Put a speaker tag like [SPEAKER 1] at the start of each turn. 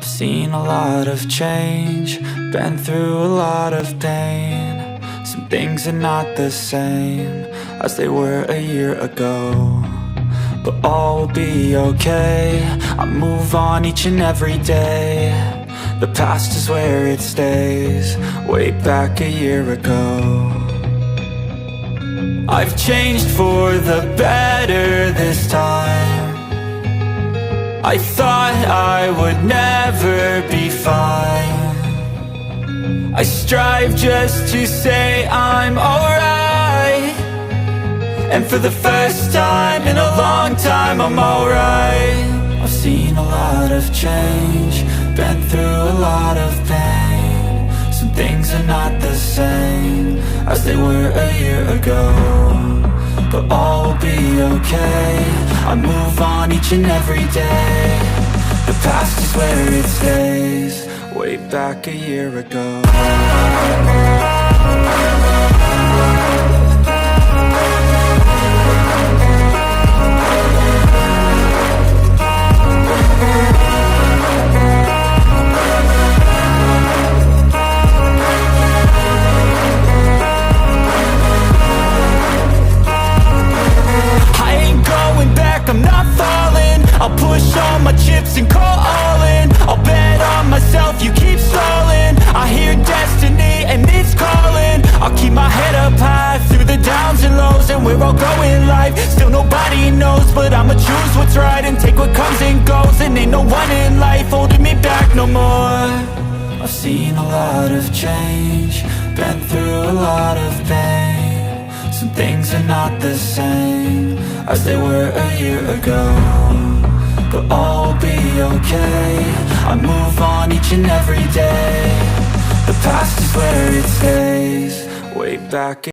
[SPEAKER 1] I've seen a lot of change, been through a lot of pain. Some things are not the same as they were a year ago, but all will be okay. I move on each and every day. The past is where it stays, way back a year ago. I've changed for the better this time. I thought I would never be fine. I strive just to say I'm alright, and for the first time in a long time I'm alright. I've seen a lot of change, been through a lot of pain. Some things are not the same as they were a year ago, but all will be okay. I move on each and every day. The past is where it stays, way back a year ago. I'm not falling, I'll push all my chips and call all in. I'll bet on myself, you keep stalling. I hear destiny and it's calling. I'll keep my head up high through the downs and lows, and we're all going life. Still nobody knows, but I'ma choose what's right and take what comes and goes. And ain't no one in life holding me back no more. I've seen a lot of change, been through a lot of pain. Some things are not the same as they were a year ago, but all will be okay. I move on each and every day. The past is where it stays, way back